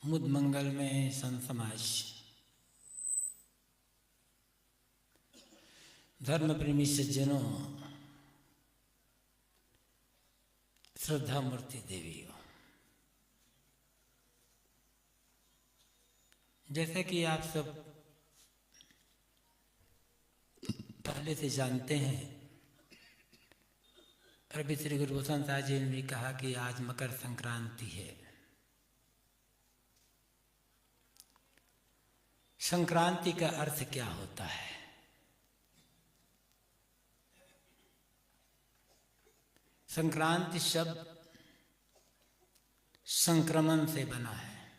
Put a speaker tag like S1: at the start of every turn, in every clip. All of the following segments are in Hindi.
S1: मुद मंगल में संत समाज धर्म प्रेमी सज्जनों, श्रद्धा मूर्ति देवियों, जैसे कि आप सब पहले से जानते हैं, अभी श्री गुरु गोस्वामी साहब जी ने भी कहा कि आज मकर संक्रांति है। संक्रांति का अर्थ क्या होता है? संक्रांति शब्द संक्रमण से बना है।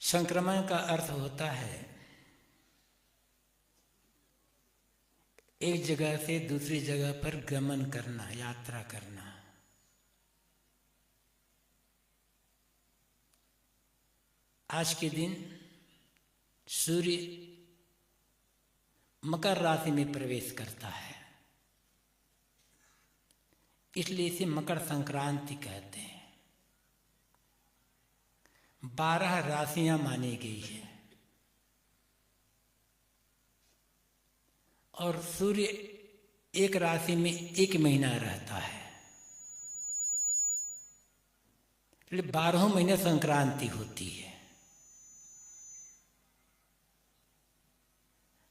S1: संक्रमण का अर्थ होता है एक जगह से दूसरी जगह पर गमन करना, यात्रा करना। आज के दिन सूर्य मकर राशि में प्रवेश करता है, इसलिए इसे मकर संक्रांति कहते हैं। 12 राशियां मानी गई है और सूर्य एक राशि में 1 महीना रहता है, इसलिए 12 महीने संक्रांति होती है।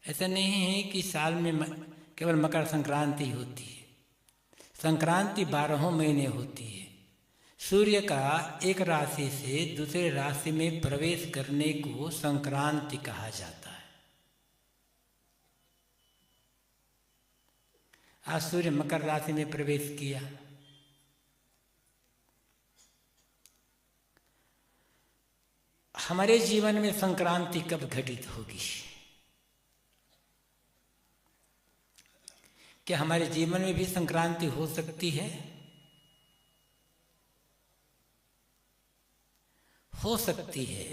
S1: ऐसा नहीं है कि साल में केवल मकर संक्रांति होती है। संक्रांति 12 महीने होती है। सूर्य का एक राशि से दूसरे राशि में प्रवेश करने को संक्रांति कहा जाता है। आज सूर्य मकर राशि में प्रवेश किया। हमारे जीवन में संक्रांति कब घटित होगी? क्या हमारे जीवन में भी संक्रांति हो सकती है? हो सकती है,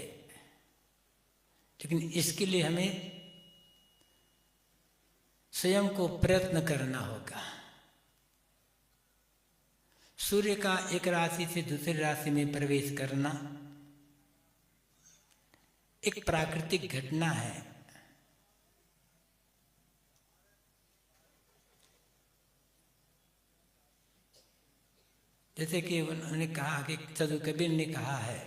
S1: लेकिन इसके लिए हमें स्वयं को प्रयत्न करना होगा। सूर्य का एक राशि से दूसरी राशि में प्रवेश करना एक प्राकृतिक घटना है। जैसे कि उन्होंने कहा कि साधु कबीर ने कहा है,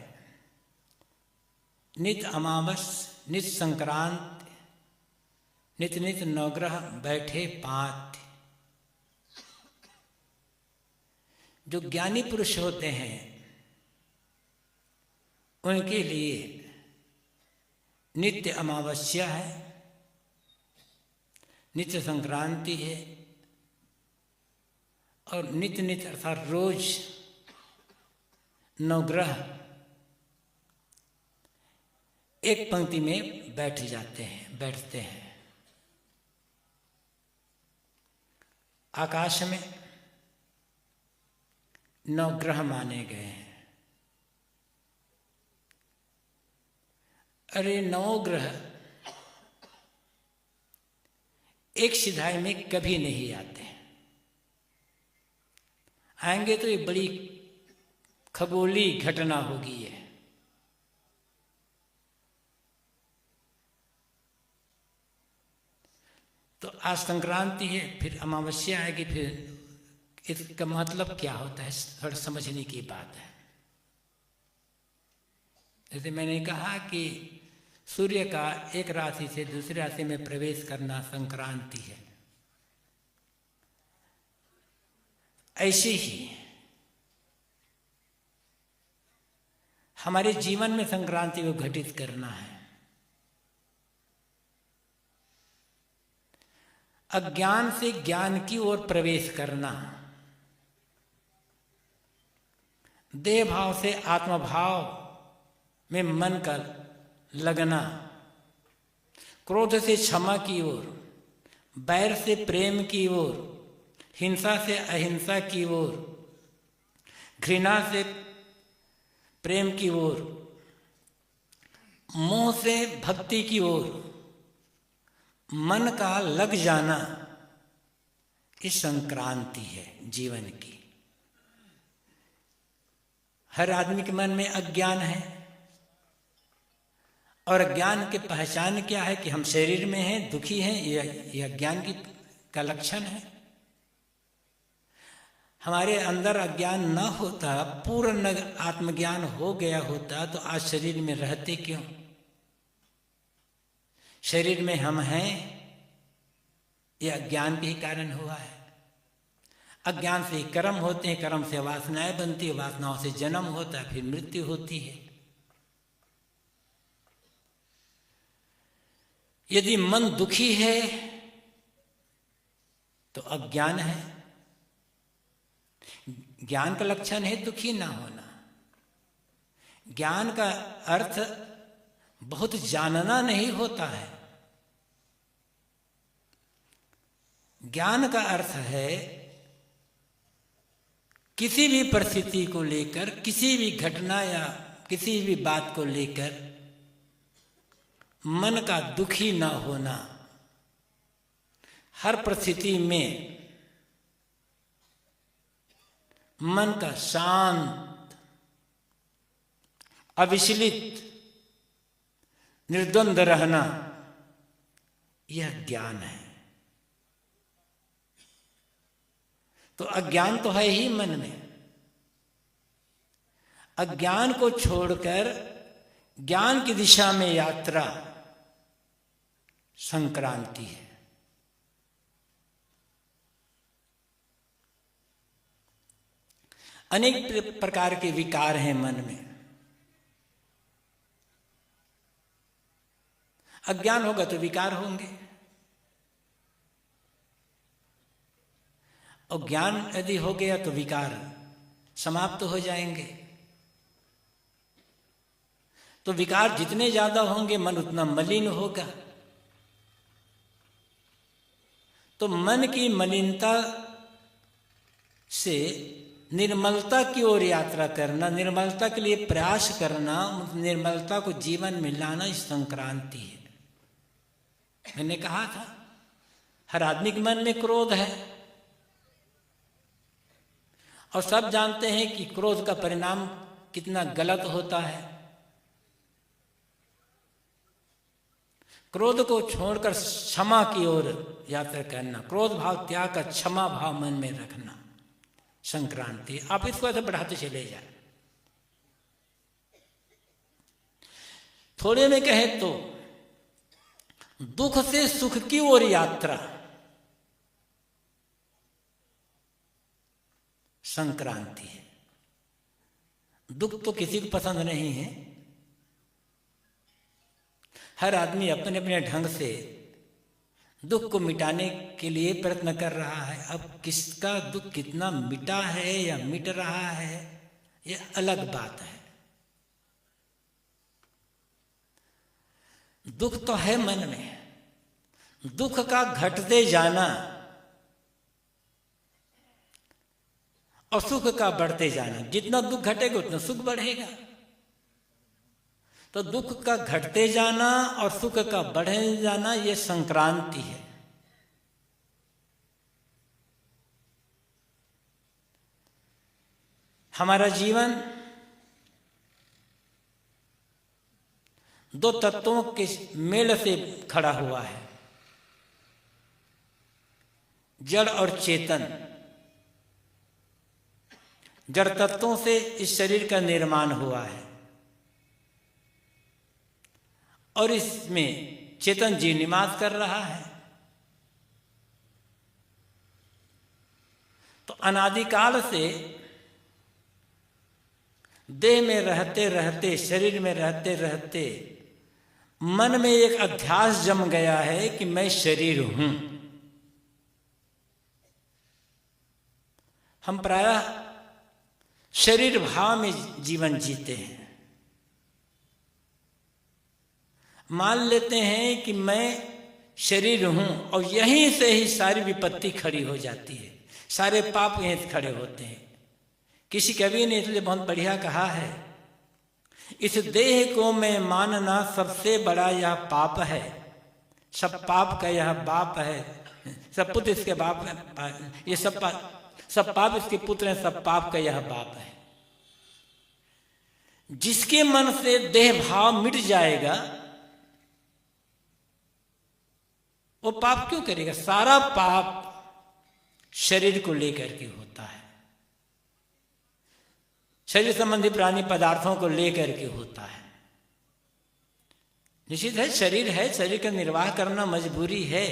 S1: नित अमावस नित संक्रांत नित नित नवग्रह बैठे पांत। जो ज्ञानी पुरुष होते हैं उनके लिए नित्य अमावस्या है, नित्य संक्रांति है और नित्य नित्य अर्थात रोज नवग्रह एक पंक्ति में बैठते हैं। आकाश में नवग्रह माने गए हैं। अरे नवग्रह एक सिधाई में कभी नहीं आते। आएंगे तो ये बड़ी खगोलीय घटना होगी। है तो आज संक्रांति है, फिर अमावस्या आएगी, फिर इसका मतलब क्या होता है थोड़ा समझने की बात है। जैसे मैंने कहा कि सूर्य का एक राशि से दूसरी राशि में प्रवेश करना संक्रांति है, ऐसे ही हमारे जीवन में संक्रांति को घटित करना है। अज्ञान से ज्ञान की ओर प्रवेश करना, देह भाव से आत्मभाव में मन का लगना, क्रोध से क्षमा की ओर, बैर से प्रेम की ओर, हिंसा से अहिंसा की ओर, घृणा से प्रेम की ओर, मोह से भक्ति की ओर मन का लग जाना, इस संक्रांति है जीवन की। हर आदमी के मन में अज्ञान है, और अज्ञान की पहचान क्या है कि हम शरीर में हैं, दुखी हैं, यह अज्ञान का लक्षण है। हमारे अंदर अज्ञान न होता, पूर्ण आत्मज्ञान हो गया होता, तो आज शरीर में रहते क्यों? शरीर में हम हैं, यह अज्ञान के ही कारण हुआ है। अज्ञान से कर्म होते हैं, कर्म से वासनाएं बनती है, वासनाओं से जन्म होता है, फिर मृत्यु होती है। यदि मन दुखी है तो अज्ञान है। ज्ञान का लक्षण है दुखी ना होना। ज्ञान का अर्थ बहुत जानना नहीं होता है। ज्ञान का अर्थ है किसी भी परिस्थिति को लेकर, किसी भी घटना या किसी भी बात को लेकर मन का दुखी ना होना, हर परिस्थिति में मन का शांत, अविचलित, निर्द्वंद रहना, यह ज्ञान है। तो अज्ञान तो है ही मन में। अज्ञान को छोड़कर ज्ञान की दिशा में यात्रा संक्रांति है। अनेक प्रकार के विकार हैं मन में। अज्ञान होगा तो विकार होंगे, और ज्ञान यदि हो गया तो विकार समाप्त हो जाएंगे। तो विकार जितने ज्यादा होंगे मन उतना मलिन होगा। तो मन की मलिनता से निर्मलता की ओर यात्रा करना, निर्मलता के लिए प्रयास करना, निर्मलता को जीवन में लाना, इस संक्रांति है। मैंने कहा था हर आदमी के मन में क्रोध है, और सब जानते हैं कि क्रोध का परिणाम कितना गलत होता है। क्रोध को छोड़कर क्षमा की ओर यात्रा करना, क्रोध भाव त्याग कर क्षमा भाव मन में रखना, संक्रांति। आप इसको ऐसे बढ़ाते चले जाए। थोड़े में कहे तो दुख से सुख की ओर यात्रा संक्रांति है। दुख तो किसी को पसंद नहीं है। हर आदमी अपने अपने ढंग से दुख को मिटाने के लिए प्रयत्न कर रहा है। अब किसका दुख कितना मिटा है या मिट रहा है, यह अलग बात है। दुख तो है मन में। दुख का घटते जाना और सुख का बढ़ते जाना। जितना दुख घटेगा उतना सुख बढ़ेगा। तो दुख का घटते जाना और सुख का बढ़े जाना, ये संक्रांति है। हमारा जीवन दो तत्वों के मेल से खड़ा हुआ है, जड़ और चेतन। जड़ तत्वों से इस शरीर का निर्माण हुआ है, और इसमें चेतन जीव निवास कर रहा है। तो अनादिकाल से देह में रहते रहते, शरीर में रहते रहते मन में एक अध्यास जम गया है कि मैं शरीर हूं। हम प्रायः शरीर भाव में जीवन जीते हैं। मान लेते हैं कि मैं शरीर हूं, और यहीं से ही सारी विपत्ति खड़ी हो जाती है, सारे पाप यहीं से खड़े होते हैं। किसी कवि ने इसलिए बहुत बढ़िया कहा है, इस देह को मैं मानना सबसे बड़ा यह पाप है, सब पाप का यह बाप है, सब पुत्र इसके बाप है, ये सब पाप इसके पुत्र हैं, सब पाप का यह बाप है। जिसके मन से देह भाव मिट जाएगा वो पाप क्यों करेगा? सारा पाप शरीर को लेकर के होता है, शरीर संबंधी प्राणी पदार्थों को लेकर के होता है। निश्चित है, शरीर का निर्वाह करना मजबूरी है,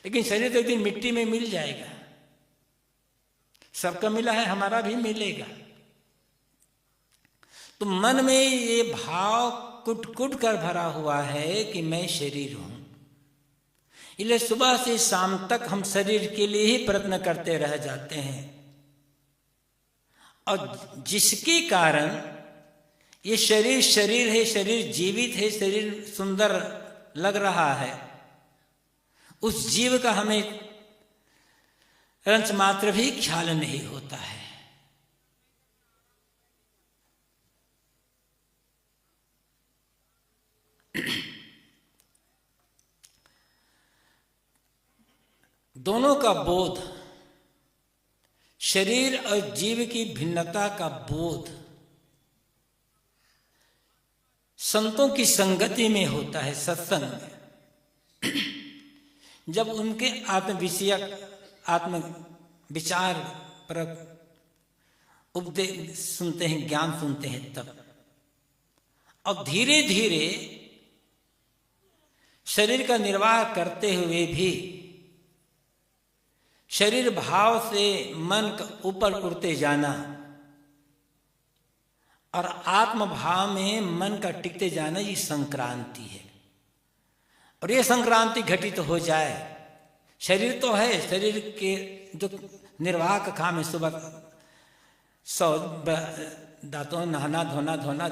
S1: लेकिन शरीर तो एक दिन मिट्टी में मिल जाएगा। सबका मिला है, हमारा भी मिलेगा। तो मन में ये भाव कुट कुट कर भरा हुआ है कि मैं शरीर हूं, इसलिए सुबह से शाम तक हम शरीर के लिए ही प्रयत्न करते रह जाते हैं, और जिसके कारण ये शरीर है, शरीर जीवित है, शरीर सुंदर लग रहा है, उस जीव का हमें रंच मात्र भी ख्याल नहीं होता है। दोनों का बोध, शरीर और जीव की भिन्नता का बोध संतों की संगति में होता है, सत्संग में। जब उनके आत्म विचार पर उपदेश सुनते हैं, ज्ञान सुनते हैं, तब अब धीरे धीरे शरीर का निर्वाह करते हुए भी शरीर भाव से मन का ऊपर उड़ते जाना और आत्म भाव में मन का टिकते जाना, ये संक्रांति है। और ये संक्रांति घटित हो जाए, शरीर तो है, शरीर के जो निर्वाह का काम है, सुबह दांतों नहाना धोना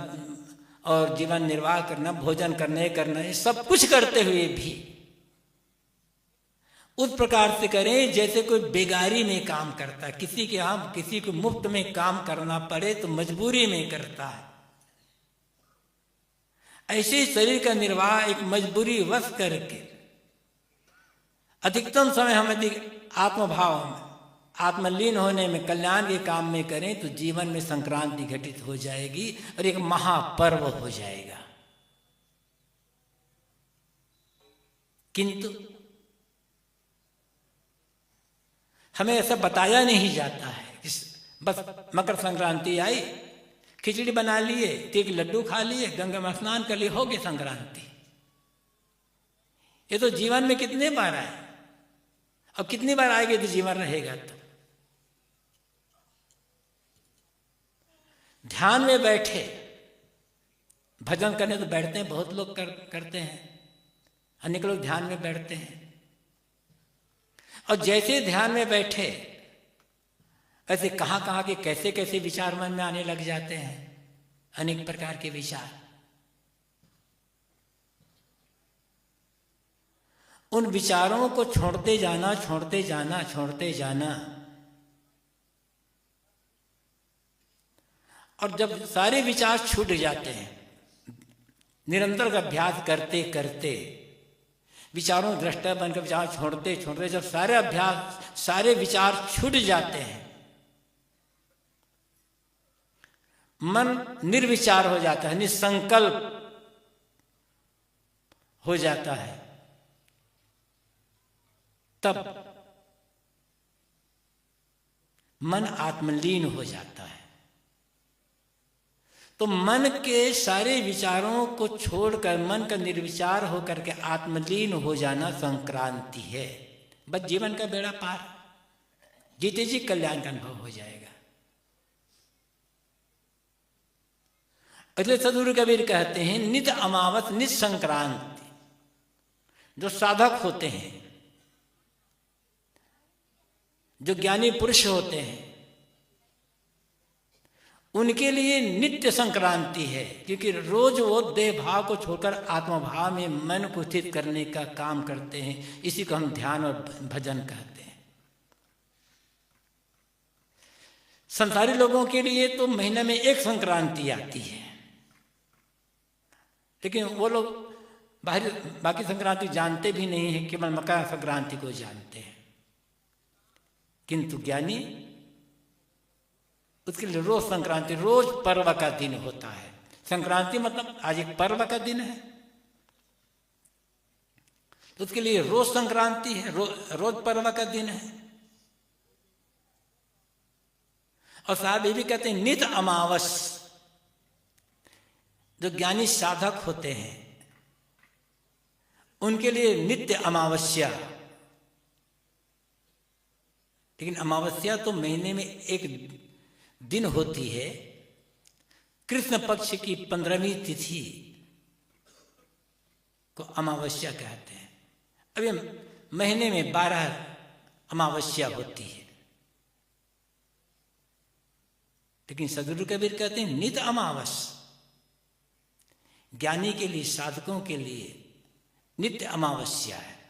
S1: और जीवन निर्वाह करना, भोजन करना, ये सब कुछ करते हुए भी उस प्रकार से करें जैसे कोई बेगारी में काम करता है। किसी को मुफ्त में काम करना पड़े तो मजबूरी में करता है। ऐसे शरीर का निर्वाह एक मजबूरी वश करके अधिकतम समय हमें आत्मभाव में, आत्मलीन होने में, कल्याण के काम में करें तो जीवन में संक्रांति घटित हो जाएगी और एक महापर्व हो जाएगा। किंतु हमें ऐसा बताया नहीं जाता है। बस मकर संक्रांति आई, खिचड़ी बना लिए, तिल लड्डू खा लिए, गंगा में स्नान कर लिए, हो गई संक्रांति। ये तो जीवन में कितने बार आए, अब कितनी बार आएगी तो जीवन रहेगा। तो ध्यान में बैठे, भजन करने तो बैठते हैं, बहुत लोग करते हैं, अनेक लोग ध्यान में बैठते हैं, और जैसे ध्यान में बैठे ऐसे कहाँ के कैसे विचार मन में आने लग जाते हैं, अनेक प्रकार के विचार। उन विचारों को छोड़ते जाना और जब सारे विचार छूट जाते हैं, निरंतर का अभ्यास करते करते विचारों दृष्टा बनकर विचार छोड़ते जब सारे विचार छूट जाते हैं, मन निर्विचार हो जाता है, निसंकल्प हो जाता है, तब मन आत्मलीन हो जाता है। तो मन के सारे विचारों को छोड़कर मन का निर्विचार होकर के आत्मलीन हो जाना संक्रांति है। बस जीवन का बेड़ा पार, जीते जी कल्याण का अनुभव हो जाएगा। इसलिए सदगुरु कबीर कहते हैं, नित अमावस नित संक्रांति। जो साधक होते हैं, जो ज्ञानी पुरुष होते हैं, उनके लिए नित्य संक्रांति है, क्योंकि रोज वो देह भाव को छोड़कर आत्मभाव में मन को स्थित करने का काम करते हैं। इसी को हम ध्यान और भजन कहते हैं। संसारी लोगों के लिए तो महीने में एक संक्रांति आती है, लेकिन वो लोग बाकी संक्रांति जानते भी नहीं है, केवल मकर संक्रांति को जानते हैं। किंतु ज्ञानी उसके लिए रोज संक्रांति, रोज पर्व का दिन होता है। संक्रांति मतलब आज एक पर्व का दिन है, तो उसके लिए रोज संक्रांति है, रोज पर्व का दिन है। और साहब ये भी कहते हैं नित अमावस, जो ज्ञानी साधक होते हैं उनके लिए नित्य अमावस्या। लेकिन अमावस्या तो महीने में एक दिन होती है, कृष्ण पक्ष की 15वीं तिथि को अमावस्या कहते हैं। अब ये महीने में 12 अमावस्या होती है, लेकिन सदगुरु कबीर कहते हैं नित अमावस। ज्ञानी के लिए, साधकों के लिए नित्य अमावस्या है।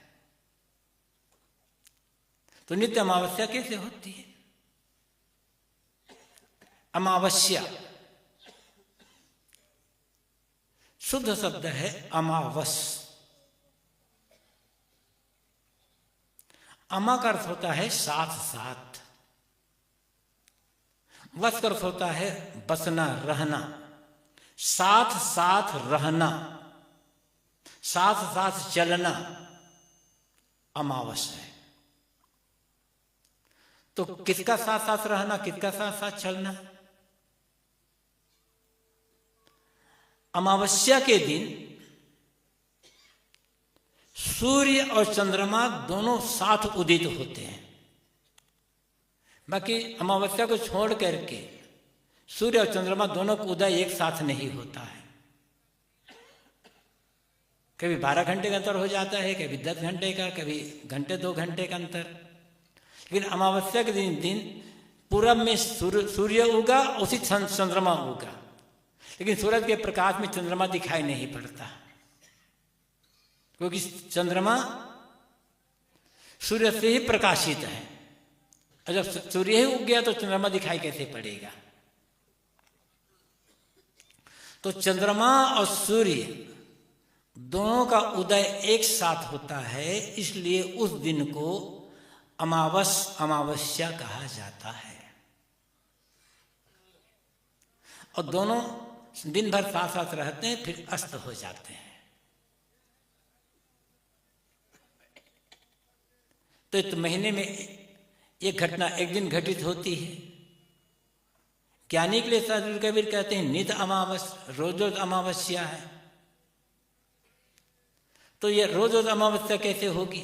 S1: तो नित्य अमावस्या कैसे होती है? अमावस्या शुद्ध शब्द है अमावस। अमा का अर्थ होता है साथ साथ, वस का अर्थ होता है बसना, रहना, साथ साथ रहना, साथ साथ चलना अमावस है। तो किसका साथ साथ रहना, किसका साथ साथ चलना? अमावस्या के दिन सूर्य और चंद्रमा दोनों साथ उदित होते हैं। बाकी अमावस्या को छोड़ करके सूर्य और चंद्रमा दोनों का उदय एक साथ नहीं होता है। कभी 12 घंटे का अंतर हो जाता है, कभी 10 घंटे का, कभी घंटे 2 घंटे का अंतर। लेकिन अमावस्या के दिन पूरब में सूर्य उगा, उसी चंद्रमा उगा, लेकिन सूरज के प्रकाश में चंद्रमा दिखाई नहीं पड़ता, क्योंकि चंद्रमा सूर्य से ही प्रकाशित है। और जब सूर्य ही उग गया तो चंद्रमा दिखाई कैसे पड़ेगा? तो चंद्रमा और सूर्य दोनों का उदय एक साथ होता है, इसलिए उस दिन को अमावस्या कहा जाता है। और दोनों दिन भर साथ साथ रहते हैं, फिर अस्त हो जाते हैं। तो इस महीने में एक घटना एक दिन घटित होती है। ज्ञानी के लिए सदगुरु कबीर कहते हैं नित अमावस, रोज रोज अमावस्या है। तो ये रोज रोज अमावस्या कैसे होगी?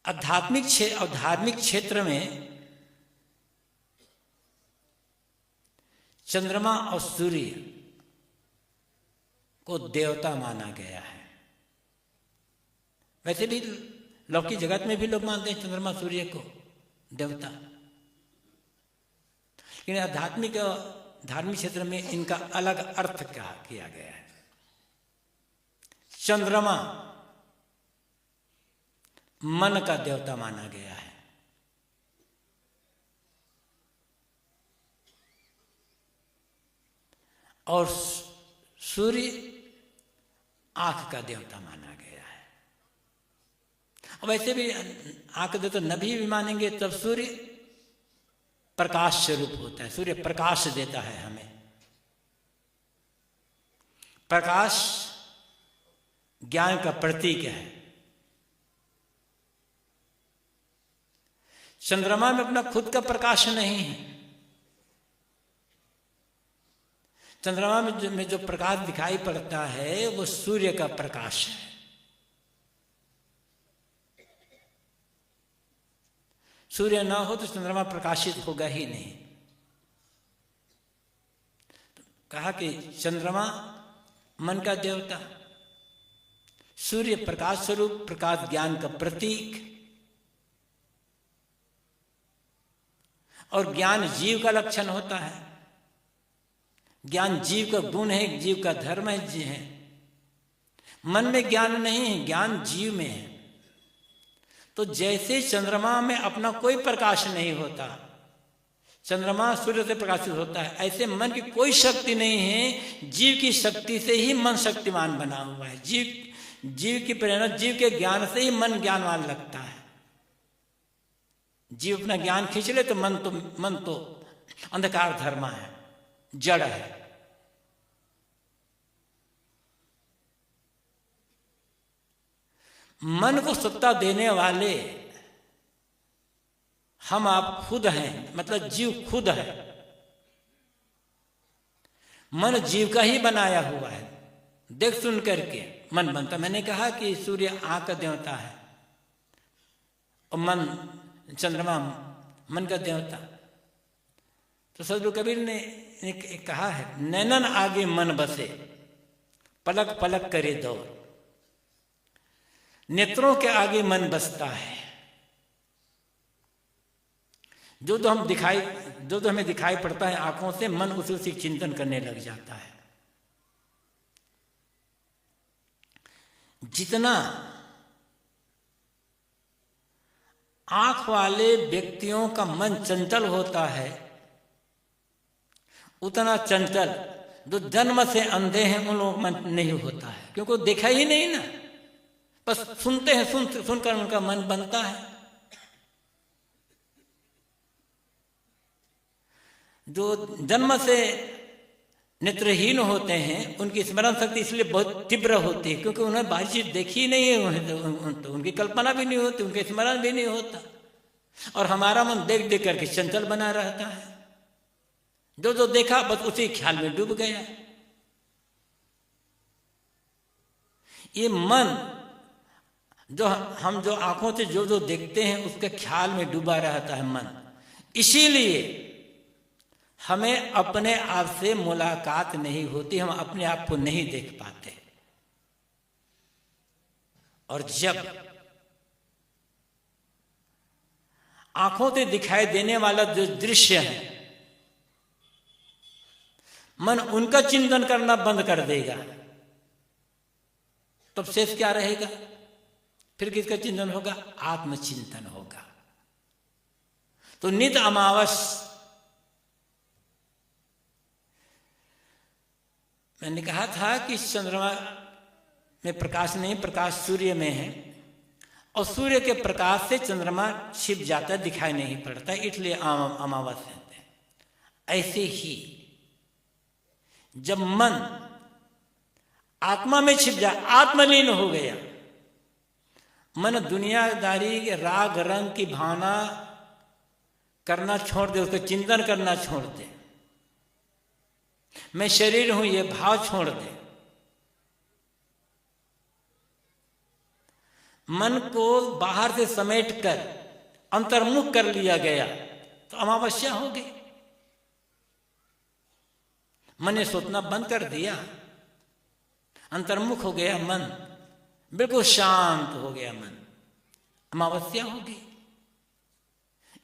S1: आध्यात्मिक और धार्मिक क्षेत्र में चंद्रमा और सूर्य को देवता माना गया है। वैसे भी लौकिक जगत में भी लोग मानते हैं चंद्रमा सूर्य को देवता, लेकिन आध्यात्मिक धार्मिक क्षेत्र में इनका अलग अर्थ किया गया है। चंद्रमा मन का देवता माना गया है, और सूर्य आंख का देवता माना गया है। और वैसे भी आंख दे तो नभी भी मानेंगे, तब सूर्य प्रकाश स्वरूप होता है। सूर्य प्रकाश देता है हमें। प्रकाश ज्ञान का प्रतीक है। चंद्रमा में अपना खुद का प्रकाश नहीं है। चंद्रमा में जो प्रकाश दिखाई पड़ता है वो सूर्य का प्रकाश है। सूर्य ना हो तो चंद्रमा प्रकाशित होगा ही नहीं। तो कहा कि चंद्रमा मन का देवता, सूर्य प्रकाश स्वरूप, प्रकाश ज्ञान का प्रतीक, और ज्ञान जीव का लक्षण होता है। ज्ञान जीव का गुण है, जीव का धर्म है, जी है। मन में ज्ञान नहीं है, ज्ञान जीव में है। तो जैसे चंद्रमा में अपना कोई प्रकाश नहीं होता, चंद्रमा सूर्य से प्रकाशित होता है, ऐसे मन की कोई शक्ति नहीं है। जीव की शक्ति से ही मन शक्तिमान बना हुआ है। जीव की प्रेरणा, जीव के ज्ञान से ही मन ज्ञानवान लगता है। जीव अपना ज्ञान खींच ले तो मन तो अंधकार धर्मा है, जड़ है। मन को सत्ता देने वाले हम आप खुद हैं, मतलब जीव खुद है। मन जीव का ही बनाया हुआ है। देख सुन करके मन बनता। मैंने कहा कि सूर्य आँख का देवता है और मन चंद्रमा मन का देवता। तो सदगुरु कबीर ने कहा है, नैनन आगे मन बसे, पलक पलक करे दौड़। नेत्रों के आगे मन बसता है। जो हमें दिखाई पड़ता है आंखों से, मन उसी चिंतन करने लग जाता है। जितना आंख वाले व्यक्तियों का मन चंचल होता है, उतना चंचल जो जन्म से अंधे हैं उन लोगों मन नहीं होता है, क्योंकि वो देखा ही नहीं ना, बस सुनते हैं, सुनकर उनका मन बनता है। जो जन्म से नेत्रहीन होते हैं उनकी स्मरण शक्ति इसलिए बहुत तीव्र होती है, क्योंकि उन्हें बाहरी चीज देखी नहीं है, तो उनकी कल्पना भी नहीं होती, उनके स्मरण भी नहीं होता। और हमारा मन देख देख करके चंचल बना रहता है। जो देखा बस उसी ख्याल में डूब गया। ये मन जो आंखों से जो देखते हैं उसके ख्याल में डूबा रहता है मन। इसीलिए हमें अपने आप से मुलाकात नहीं होती, हम अपने आप को नहीं देख पाते। और जब आंखों से दिखाई देने वाला जो दृश्य है, मन उनका चिंतन करना बंद कर देगा, तब शेष क्या रहेगा? फिर किसका चिंतन होगा? आत्मचिंतन होगा। तो नित अमावस, मैंने कहा था कि चंद्रमा में प्रकाश नहीं, प्रकाश सूर्य में है, और सूर्य के प्रकाश से चंद्रमा छिप जाता है, दिखाई नहीं पड़ता, इसलिए अमावस कहते हैं। ऐसे ही जब मन आत्मा में छिप जाए, आत्मलीन हो गया, मन दुनियादारी के राग रंग की भावना करना छोड़ दे, उसका चिंतन करना छोड़ दे, मैं शरीर हूं ये भाव छोड़ दे, मन को बाहर से समेट कर अंतर्मुख कर लिया गया, तो अमावस्या हो गई। मन ने सोचना बंद कर दिया, अंतर्मुख हो गया मन, बिल्कुल शांत हो गया मन, अमावस्या हो गई।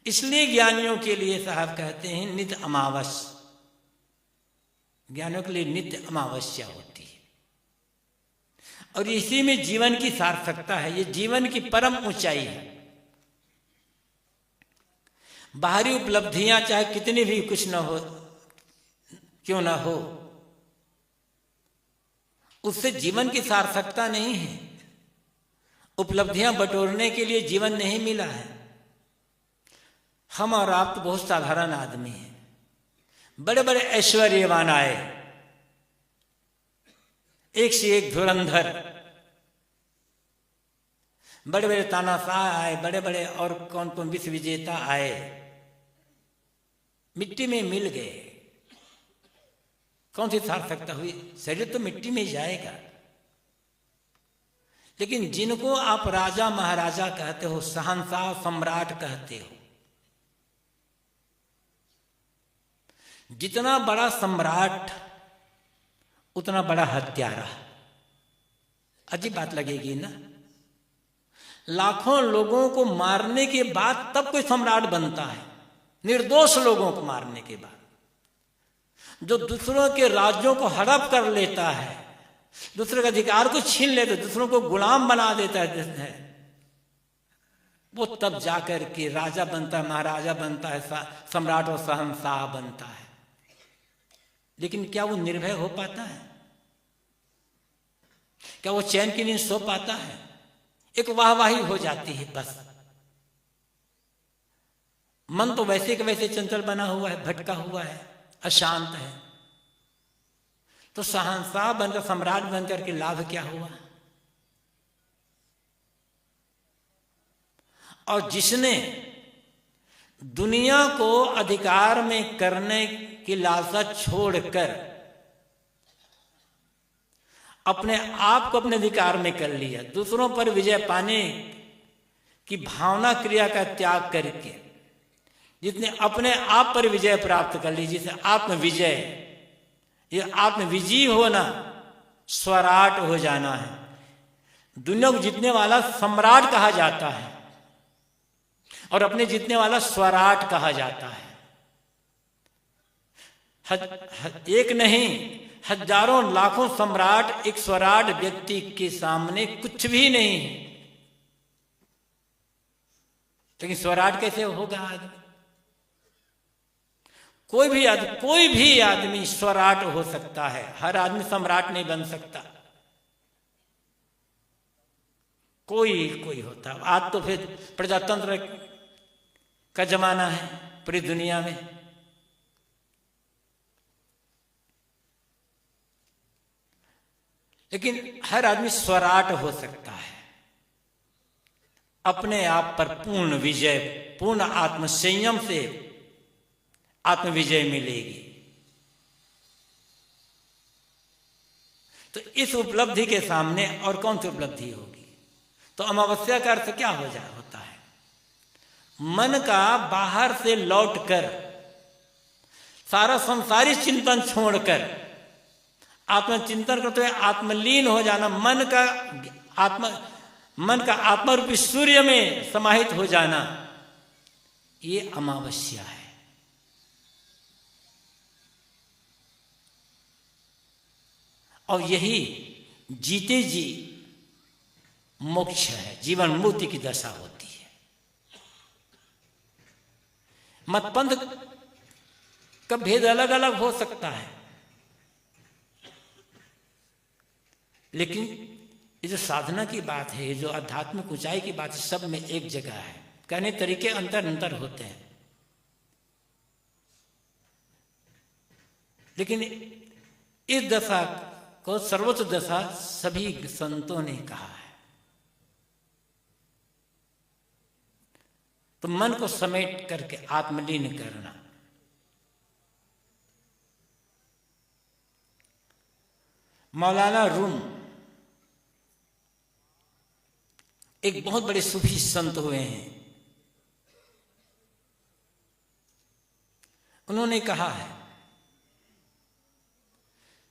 S1: इसलिए ज्ञानियों के लिए साहब कहते हैं नित्य अमावस, ज्ञानियों के लिए नित्य अमावस्या होती है। और इसी में जीवन की सार्थकता है, ये जीवन की परम ऊंचाई है। बाहरी उपलब्धियां चाहे कितनी भी कुछ न हो, क्यों ना हो, उससे जीवन की सार्थकता नहीं है। उपलब्धियां बटोरने के लिए जीवन नहीं मिला है। हम और आप तो बहुत साधारण आदमी हैं। बड़े बड़े ऐश्वर्यवान आए, एक से एक धुरंधर, बड़े बड़े तानाशाह आए, बड़े बड़े और कौन कौन विश्व विजेता आए, मिट्टी में मिल गए। कौन सी सार्थकता हुई? शरीर तो मिट्टी में जाएगा। लेकिन जिनको आप राजा महाराजा कहते हो, शहंशाह सम्राट कहते हो, जितना बड़ा सम्राट उतना बड़ा हत्यारा। अजीब बात लगेगी ना? लाखों लोगों को मारने के बाद तब कोई सम्राट बनता है, निर्दोष लोगों को मारने के बाद। जो दूसरों के राज्यों को हड़प कर लेता है, दूसरे के अधिकार को छीन लेता है, दूसरों को गुलाम बना देता है, वो तब जाकर के राजा बनता है, महाराजा बनता है, सम्राट और शहंशाह बनता है। लेकिन क्या वो निर्भय हो पाता है? क्या वो चैन की नींद सो पाता है? एक वाहवाही हो जाती है बस। मन तो वैसे के वैसे चंचल बना हुआ है, भटका हुआ है, अशांत है। तो शहंशाह बनकर, सम्राट बनकर के लाभ क्या हुआ? और जिसने दुनिया को अधिकार में करने की लालसा छोड़कर अपने आप को अपने अधिकार में कर लिया, दूसरों पर विजय पाने की भावना क्रिया का त्याग करके जितने अपने आप पर विजय प्राप्त कर ली, जिसे आत्म विजय, ये आत्म विजयी होना, स्वराट हो जाना है। दुनिया को जीतने वाला सम्राट कहा जाता है और अपने जीतने वाला स्वराट कहा जाता है। एक नहीं, हजारों लाखों सम्राट एक स्वराट व्यक्ति के सामने कुछ भी नहीं है। लेकिन स्वराट कैसे होगा आदमी? कोई भी आदमी स्वराट हो सकता है, हर आदमी सम्राट नहीं बन सकता। कोई होता। आज तो फिर प्रजातंत्र का जमाना है पूरी दुनिया में। लेकिन हर आदमी स्वराट हो सकता है, अपने आप पर पूर्ण विजय, पूर्ण आत्म संयम से आत्म विजय मिलेगी। तो इस उपलब्धि के सामने और कौन सी उपलब्धि होगी? तो अमावस्या का अर्थ क्या होता है? मन का बाहर से लौटकर, सारा संसारी चिंतन छोड़कर आत्मचिंतन करते हुए आत्मलीन हो जाना, मन का आत्मा रूपी सूर्य में समाहित हो जाना, ये अमावस्या है। और यही जीते जी मोक्ष है, जीवन मुक्ति की दशा होती है। मतपंथ का भेद अलग अलग हो सकता है, लेकिन ये जो साधना की बात है, ये जो आध्यात्मिक ऊंचाई की बात है, सब में एक जगह है। कहने तरीके अंतर होते हैं, लेकिन इस दशा को सर्वोच्च दशा सभी संतों ने कहा है। तो मन को समेट करके आत्मलीन करना। मौलाना रूम एक बहुत बड़े सूफी संत हुए हैं। उन्होंने कहा है,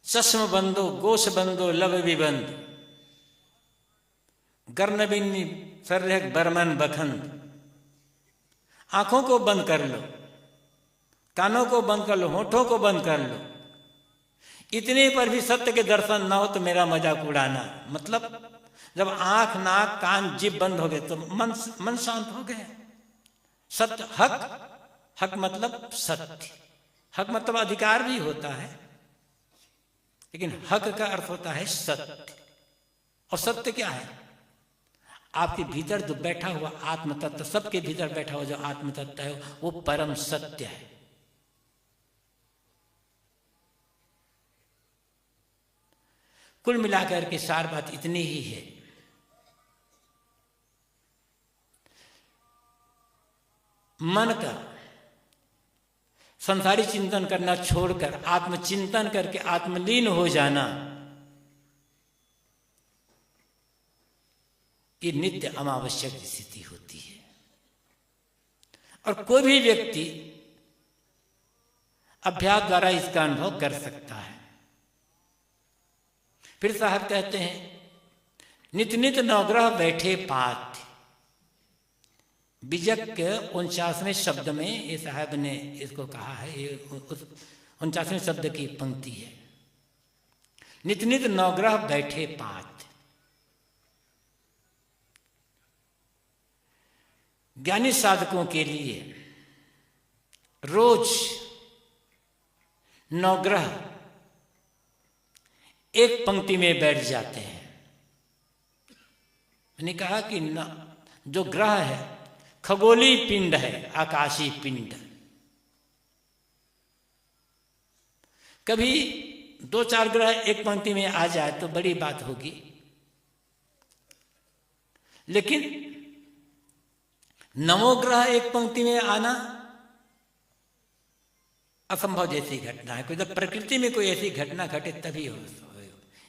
S1: चश्म बंदो गोश बंदो लब विबंद, गर्नबिन्नी सर्रह बरमन बखंद। आंखों को बंद कर लो, कानों को बंद कर लो, होठों को बंद कर लो, इतने पर भी सत्य के दर्शन ना हो तो मेरा मजाक उड़ाना। मतलब जब आंख, नाक, कान, जीभ बंद हो गए तो मन शांत हो गए। सत्य, हक मतलब सत्य, हक मतलब अधिकार भी होता है, लेकिन हक का अर्थ होता है सत्य। और सत्य क्या है? आपके भीतर जो बैठा हुआ आत्म तत्व, सबके भीतर बैठा हुआ जो आत्म तत्व है, वो परम सत्य है। कुल मिलाकर के सार बात इतनी ही है, मन का संसारी चिंतन करना छोड़कर आत्मचिंतन करके आत्मलीन हो जाना, ये नित्य अनावश्यक स्थिति होती है। और कोई भी व्यक्ति अभ्यास द्वारा इसका अनुभव कर सकता है। फिर साहब कहते हैं, नित नित नवग्रह बैठे पात। बीजक के 49वें शब्द में ये साहब ने इसको कहा है, ये 49वें शब्द की पंक्ति है। नित नित नवग्रह बैठे पात। ज्ञानी साधकों के लिए रोज नवग्रह एक पंक्ति में बैठ जाते हैं। मैंने कहा कि जो ग्रह है खगोलीय पिंड है, आकाशीय पिंड। कभी 2-4 ग्रह एक पंक्ति में आ जाए तो बड़ी बात होगी, लेकिन 9 ग्रह एक पंक्ति में आना असंभव जैसी घटना है। कोई जब प्रकृति में कोई ऐसी घटना घटे तभी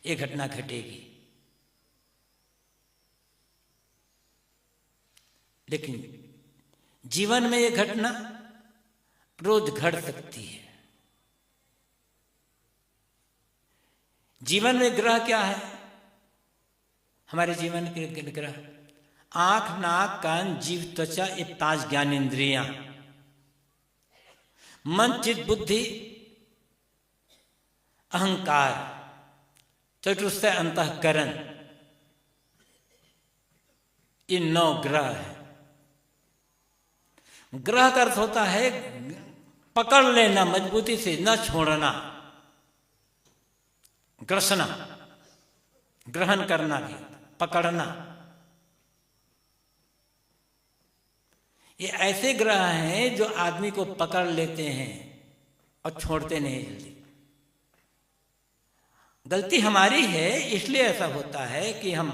S1: ये घटना घटेगी, लेकिन जीवन में ये घटना रोज घट सकती है। जीवन में ग्रह क्या है? हमारे जीवन के ग्रह आंख, नाक, कान, जीव, त्वचा, ये 5 ज्ञानेंद्रियां, मन, चित्त, बुद्धि, अहंकार, चतुर्थ अंतःकरण, ये 9 ग्रह है। ग्रह का अर्थ होता है पकड़ लेना, मजबूती से न छोड़ना, ग्रसना, ग्रहण करना भी, पकड़ना। ये ऐसे ग्रह हैं जो आदमी को पकड़ लेते हैं और छोड़ते नहीं जल्दी। गलती हमारी है, इसलिए ऐसा होता है कि हम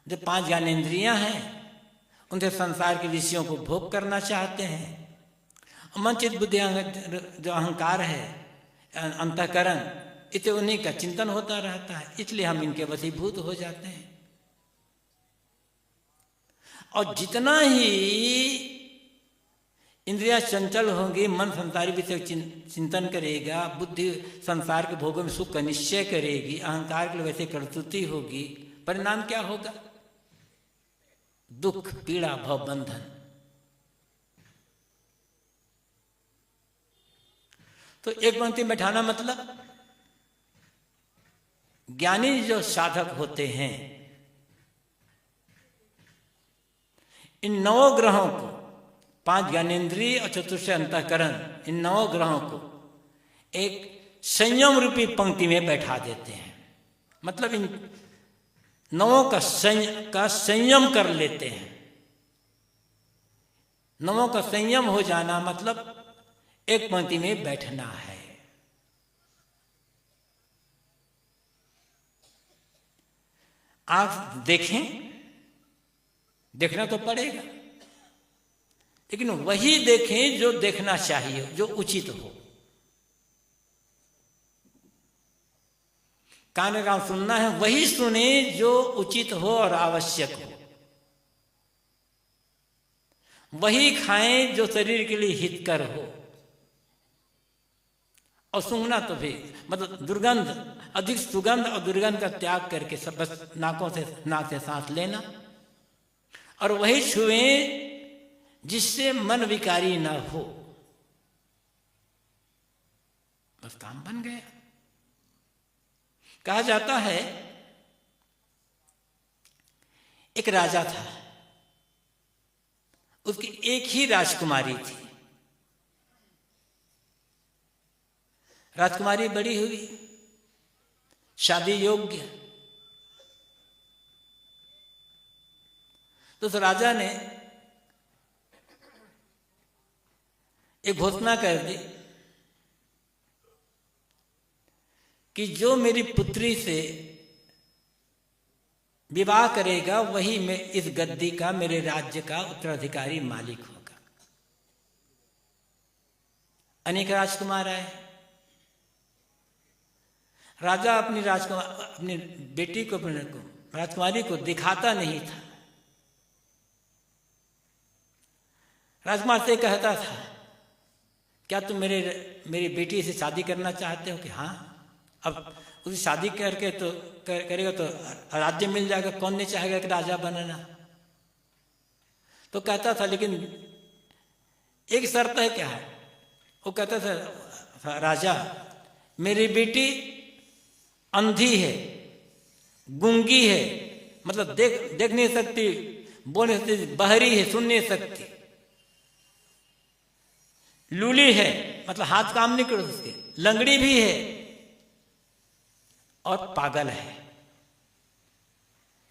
S1: जो 5 ज्ञानेंद्रियां हैं उनसे संसार के विषयों को भोग करना चाहते हैं। मन, चित्त, बुद्धि, जो अहंकार है, अंतःकरण, इसे उन्हीं का चिंतन होता रहता है, इसलिए हम इनके वशीभूत हो जाते हैं। और जितना ही इंद्रियां चंचल होंगी, मन संसारी विषय चिंतन करेगा, बुद्धि संसार के भोगों में सुख का निश्चय करेगी, अहंकार के लिए वैसे कर्तुति होगी, परिणाम क्या होगा? दुख, पीड़ा, भव, बंधन। तो एक पंक्ति बैठाना मतलब ज्ञानी जो साधक होते हैं, इन 9 ग्रहों को, 5 ज्ञानेंद्रिय और चतुर्थ अंतःकरण, इन 9 ग्रहों को एक संयम रूपी पंक्ति में बैठा देते हैं। मतलब इन 9 का संयम कर लेते हैं। 9 का संयम हो जाना मतलब एक पंक्ति में बैठना है। आप देखें, देखना तो पड़ेगा, लेकिन वही देखें जो देखना चाहिए, जो उचित हो। कान का सुनना है, वही सुने जो उचित हो और आवश्यक हो। वही खाएं जो शरीर के लिए हितकर हो। और सूंघना तो भी मतलब दुर्गंध, अधिक सुगंध और दुर्गंध का त्याग करके सब बस नाक से सांस लेना। और वही छुएं जिससे मन विकारी ना हो, बस काम बन गया। कहा जाता है एक राजा था, उसकी एक ही राजकुमारी थी। राजकुमारी बड़ी हुई, शादी योग्य, तो उस राजा ने एक घोषणा कर दी कि जो मेरी पुत्री से विवाह करेगा वही मैं इस गद्दी का, मेरे राज्य का उत्तराधिकारी मालिक होगा। अनेक राजकुमार आए। राजा अपनी बेटी को, राजकुमारी को दिखाता नहीं था। राजकुमार से कहता था, क्या तुम मेरी बेटी से शादी करना चाहते हो? कि हाँ। अब उसे शादी करके तो करेगा तो राज्य मिल जाएगा, कौन नहीं चाहेगा कि राजा बनना। तो कहता था लेकिन एक शर्त है। क्या है? वो कहता था, राजा मेरी बेटी अंधी है, गूंगी है, मतलब देख नहीं सकती, बोल नहीं सकती, बहरी है, सुन नहीं सकती, लूली है, मतलब हाथ काम नहीं कर उसके, लंगड़ी भी है और पागल है।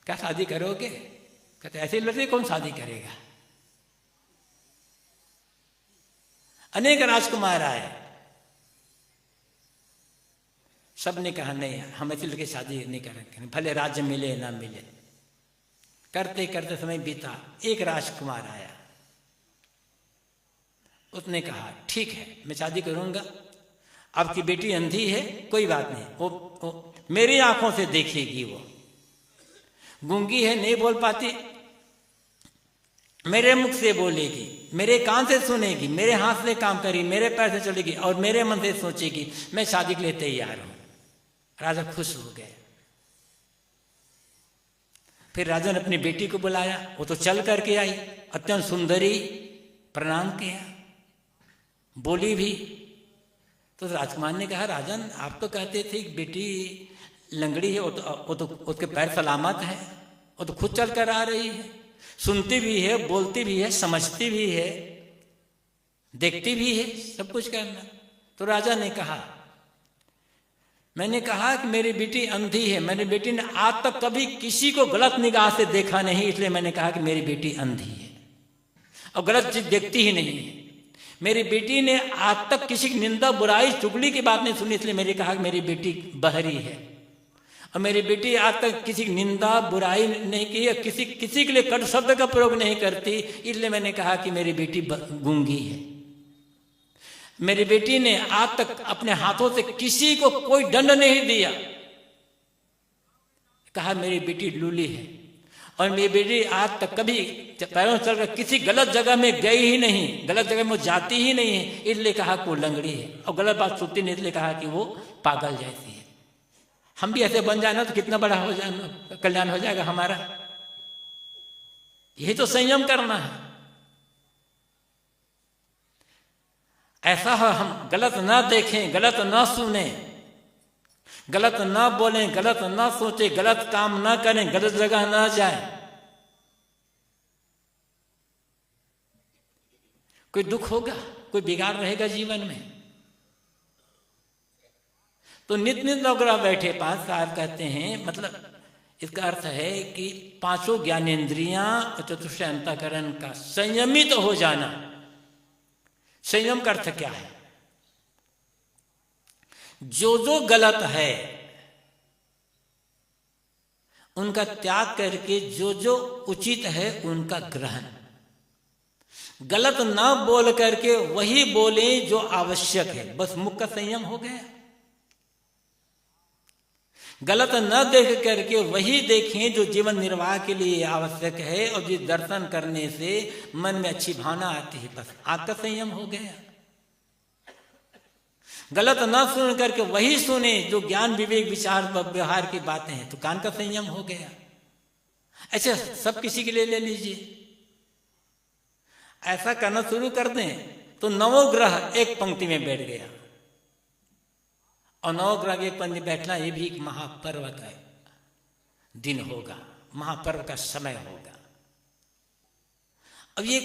S1: क्या शादी करोगे? कहते ऐसे लड़के कौन शादी करेगा? अनेक राजकुमार आए, सब ने कहा नहीं, हम ऐसे लड़के शादी नहीं करेंगे, भले राज्य मिले ना मिले। करते करते समय बीता, एक राजकुमार आया, उसने कहा ठीक है मैं शादी करूंगा, आपकी बेटी अंधी है, कोई बात नहीं, वो मेरी आंखों से देखेगी, वो गूंगी है, नहीं बोल पाती, मेरे मुख से बोलेगी, मेरे कान से सुनेगी, मेरे हाथ से काम करेगी, मेरे पैर से चलेगी और मेरे मन से सोचेगी, मैं शादी के लिए तैयार हूं। राजा खुश हो गए। फिर राजा ने अपनी बेटी को बुलाया, वो तो चल करके आई, अत्यंत सुंदरी, प्रणाम किया, बोली भी। तो राजकुमार ने कहा राजन आप तो कहते थे कि बेटी लंगड़ी है, वो तो उसके पैर सलामत है, वो तो खुद चल कर आ रही है, सुनती भी है, बोलती भी है, समझती भी है, देखती भी है, सब कुछ करना। तो राजा ने कहा मैंने कहा कि मेरी बेटी अंधी है, मेरी बेटी ने आज तक कभी किसी को गलत निगाह से देखा नहीं, इसलिए मैंने कहा कि मेरी बेटी अंधी है और गलत चीज देखती ही नहीं है। मेरी बेटी ने आज तक किसी की निंदा बुराई चुगली की बात नहीं सुनी, इसलिए मैंने कहा कि मेरी बेटी बहरी है। और मेरी बेटी आज तक किसी की निंदा बुराई नहीं की है, किसी के लिए कटु शब्द का प्रयोग नहीं करती, इसलिए मैंने कहा कि मेरी बेटी गूंगी है। मेरी बेटी ने आज तक अपने हाथों से किसी को कोई दंड नहीं दिया, कहा मेरी बेटी लूली है। और मेरी बेटी आज तक कभी पैरों से चलकर किसी गलत जगह में गई ही नहीं, गलत जगह में वो जाती ही नहीं है, इसलिए कहा कि वो लंगड़ी है। और गलत बात सुनती नहीं, इसलिए कहा कि वो पागल जैसी है। हम भी ऐसे बन जाए ना तो कितना बड़ा हो जाए, कल्याण हो जाएगा हमारा। यही तो संयम करना है। ऐसा हो हम गलत ना देखें, गलत ना सुने, गलत ना बोलें, गलत ना सोचे, गलत काम ना करें, गलत जगह ना जाए। कोई दुख होगा, कोई बिगाड़ रहेगा जीवन में। तो नित्य नित्य नवग्रह बैठे 5 साल कहते हैं, मतलब इसका अर्थ है कि 5 ज्ञानेंद्रियां और चतुष्टय अंतःकरण का संयमित हो जाना। संयम का अर्थ क्या है? जो गलत है उनका त्याग करके जो उचित है उनका ग्रहण। गलत ना बोल करके वही बोले जो आवश्यक है, बस मुख का संयम हो गया। गलत न देख करके वही देखें जो जीवन निर्वाह के लिए आवश्यक है और जिस दर्शन करने से मन में अच्छी भावना आती है, बस आपका संयम हो गया। गलत न सुन करके वही सुने जो ज्ञान विवेक विचार व्यवहार की बातें हैं, तो कान का संयम हो गया। ऐसे सब किसी के लिए ले लीजिए। ऐसा करना शुरू कर दें तो 9 ग्रह एक पंक्ति में बैठ गया। और 9 ग्रह एक पंक्ति बैठना ये भी एक महापर्व का दिन होगा, महापर्व का समय होगा। अब ये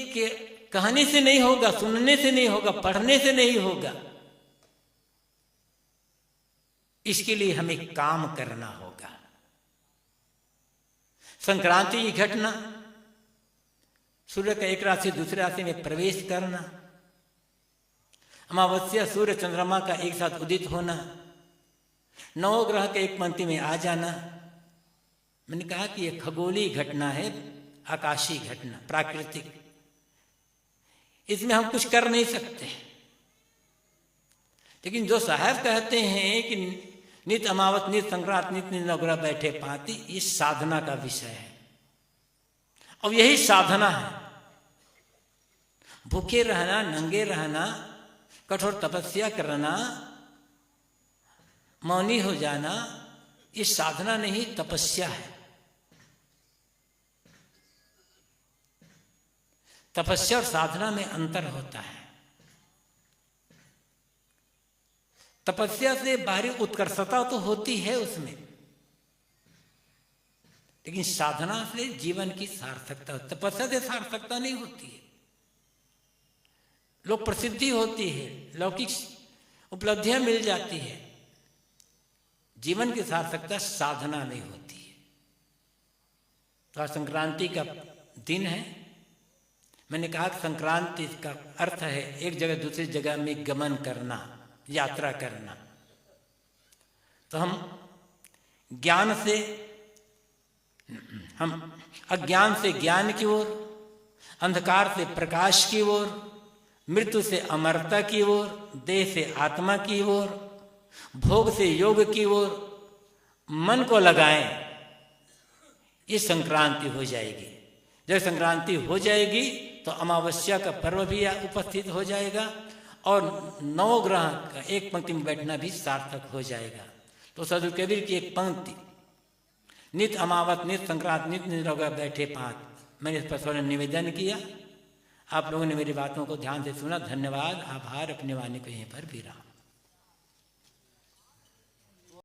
S1: कहने से नहीं होगा, सुनने से नहीं होगा, पढ़ने से नहीं होगा। इसके लिए हमें काम करना होगा। संक्रांति की घटना, सूर्य का एक राशि से दूसरे राशि में प्रवेश करना, अमावस्या सूर्य चंद्रमा का एक साथ उदित होना, 9 ग्रह के एक पंक्ति में आ जाना। मैंने कहा कि यह खगोलीय घटना है, आकाशीय घटना, प्राकृतिक। इसमें हम कुछ कर नहीं सकते। लेकिन जो साहब कहते हैं कि नित अमावस, नित संक्रांत, नित 9 ग्रह बैठे पाती, ये साधना का विषय है। और यही साधना है। भूखे रहना, नंगे रहना, कठोर तपस्या करना, मौनी हो जाना, ये साधना नहीं तपस्या है। तपस्या और साधना में अंतर होता है। तपस्या से बाहरी उत्कर्षता तो होती है उसमें, लेकिन साधना से जीवन की सार्थकता, तपस्या से सार्थकता नहीं होती है। लोक प्रसिद्धि होती है, लौकिक उपलब्धियां मिल जाती है, जीवन की सार्थकता साधना में होती है। तो आज संक्रांति का दिन है, मैंने कहा कि संक्रांति का अर्थ है एक जगह दूसरी जगह में गमन करना, यात्रा करना। तो हम अज्ञान से ज्ञान की ओर, अंधकार से प्रकाश की ओर, मृत्यु से अमरता की ओर, देह से आत्मा की ओर, भोग से योग की ओर मन को लगाएं, ये संक्रांति हो जाएगी। जब संक्रांति हो जाएगी तो अमावस्या का पर्व भी उपस्थित हो जाएगा और नवग्रह का एक पंक्ति में बैठना भी सार्थक हो जाएगा। तो सदगुरु कबीर की एक पंक्ति, नित अमावस नित संक्रांति नित निरोगा बैठे पांच, मैंने इस पर थोड़ा निवेदन किया। आप लोगों ने मेरी बातों को ध्यान से सुना। धन्यवाद, आभार। अपने वाणी को यहीं पर विराम।